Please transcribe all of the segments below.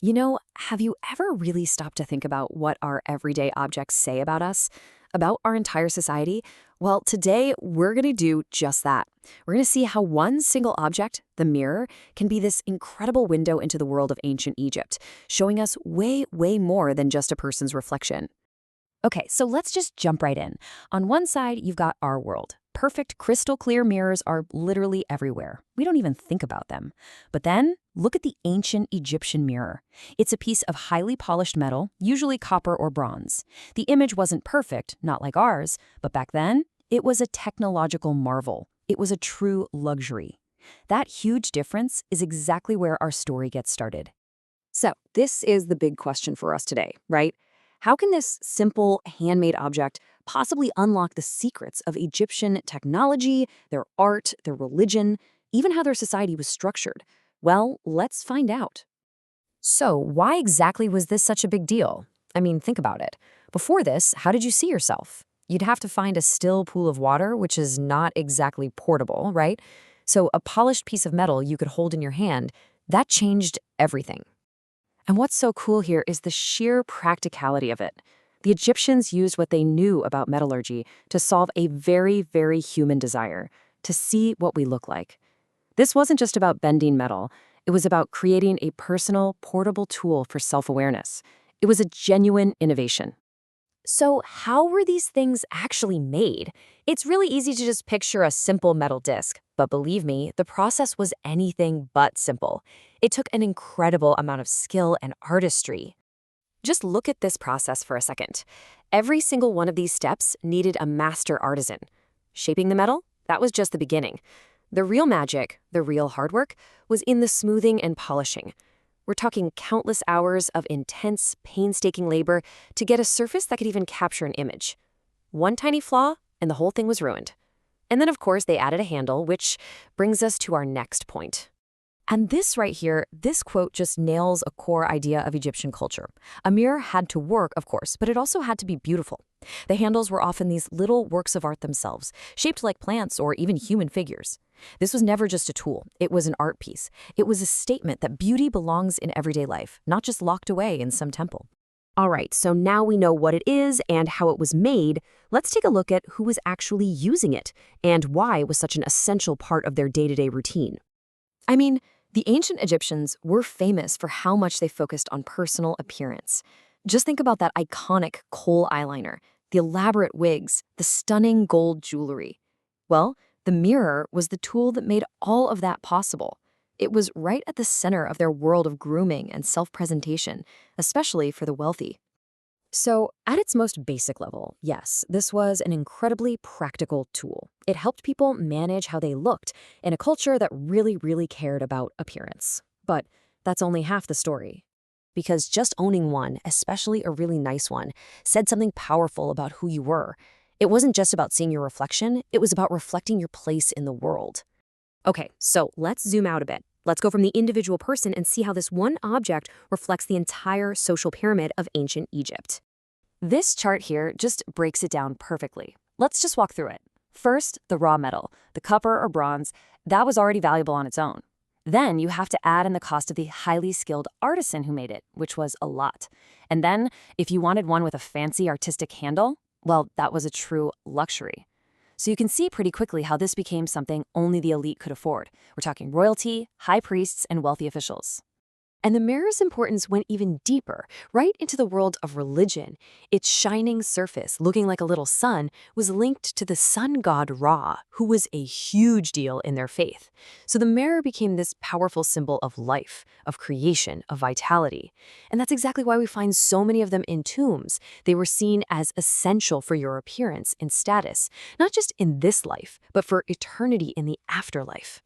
Have you ever really stopped to think about what our everyday objects say about us, about our entire society? Well, today we're going to do just that. We're going to see how one single object, the mirror, can be this incredible window into the world of ancient Egypt, showing us way, way more than just a person's reflection. Okay, so let's just jump right in. On one side, you've got our world. Perfect, crystal clear mirrors are literally everywhere. We don't even think about them. But then, look at the ancient Egyptian mirror. It's a piece of highly polished metal, usually copper or bronze. The image wasn't perfect, not like ours, but back then, it was a technological marvel. It was a true luxury. That huge difference is exactly where our story gets started. So, this is the big question for us today, right? How can this simple, handmade object possibly unlock the secrets of Egyptian technology, their art, their religion, even how their society was structured? Well, let's find out. So, why exactly was this such a big deal? I mean, think about it. Before this, how did you see yourself? You'd have to find a still pool of water, which is not exactly portable, right? So, a polished piece of metal you could hold in your hand, that changed everything. And what's so cool here is the sheer practicality of it. The Egyptians used what they knew about metallurgy to solve a very, very human desire, to see what we look like. This wasn't just about bending metal. It was about creating a personal, portable tool for self-awareness. It was a genuine innovation. So how were these things actually made? It's really easy to just picture a simple metal disc, but believe me, the process was anything but simple. It took an incredible amount of skill and artistry. Just look at this process for a second. Every single one of these steps needed a master artisan. Shaping the metal? That was just the beginning. The real magic, the real hard work, was in the smoothing and polishing. We're talking countless hours of intense, painstaking labor to get a surface that could even capture an image. One tiny flaw, and the whole thing was ruined. And then, of course, they added a handle, which brings us to our next point. And this right here, this quote just nails a core idea of Egyptian culture. A mirror had to work, of course, but it also had to be beautiful. The handles were often these little works of art themselves, shaped like plants or even human figures. This was never just a tool. It was an art piece. It was a statement that beauty belongs in everyday life, not just locked away in some temple. All right, so now we know what it is and how it was made. Let's take a look at who was actually using it and why it was such an essential part of their day-to-day routine. I mean, the ancient Egyptians were famous for how much they focused on personal appearance. Just think about that iconic kohl eyeliner, the elaborate wigs, the stunning gold jewelry. Well, the mirror was the tool that made all of that possible. It was right at the center of their world of grooming and self-presentation, especially for the wealthy. So, at its most basic level, yes, this was an incredibly practical tool. It helped people manage how they looked in a culture that really, really cared about appearance. But that's only half the story. Because just owning one, especially a really nice one, said something powerful about who you were. It wasn't just about seeing your reflection, it was about reflecting your place in the world. Okay, so let's zoom out a bit. Let's go from the individual person and see how this one object reflects the entire social pyramid of ancient Egypt. This chart here just breaks it down perfectly. Let's just walk through it. First, the raw metal, the copper or bronze, that was already valuable on its own. Then you have to add in the cost of the highly skilled artisan who made it, which was a lot. And then, if you wanted one with a fancy artistic handle, well, that was a true luxury. So you can see pretty quickly how this became something only the elite could afford. We're talking royalty, high priests, and wealthy officials. And the mirror's importance went even deeper, right into the world of religion. Its shining surface, looking like a little sun, was linked to the sun god Ra, who was a huge deal in their faith. So the mirror became this powerful symbol of life, of creation, of vitality. And that's exactly why we find so many of them in tombs. They were seen as essential for your appearance and status, not just in this life, but for eternity in the afterlife.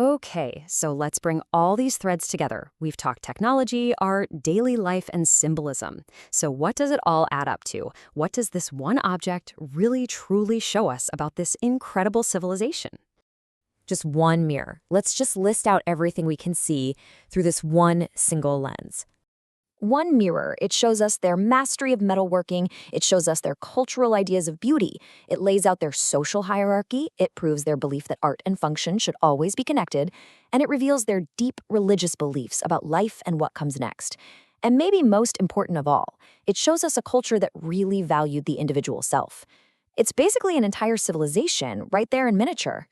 Okay, so let's bring all these threads together. We've talked technology, art, daily life, and symbolism. So what does it all add up to? What does this one object really truly show us about this incredible civilization? Just one mirror. Let's just list out everything we can see through this one single lens. One mirror, it shows us their mastery of metalworking, it shows us their cultural ideas of beauty, it lays out their social hierarchy, it proves their belief that art and function should always be connected, and it reveals their deep religious beliefs about life and what comes next. And maybe most important of all, it shows us a culture that really valued the individual self. It's basically an entire civilization right there in miniature.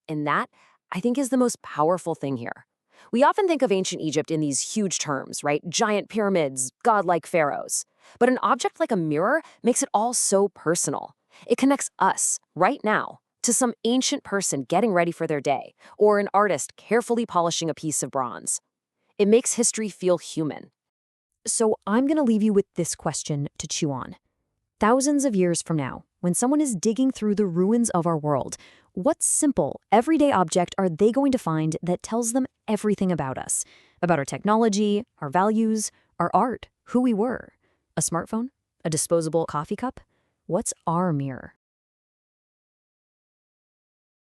And that, I think, is the most powerful thing here. We often think of ancient Egypt in these huge terms, right? Giant pyramids, godlike pharaohs. But an object like a mirror makes it all so personal. It connects us, right now, to some ancient person getting ready for their day, or an artist carefully polishing a piece of bronze. It makes history feel human. So I'm going to leave you with this question to chew on. Thousands of years from now, when someone is digging through the ruins of our world, what simple, everyday object are they going to find that tells them everything about us? About our technology, our values, our art, who we were? A smartphone? A disposable coffee cup? What's our mirror?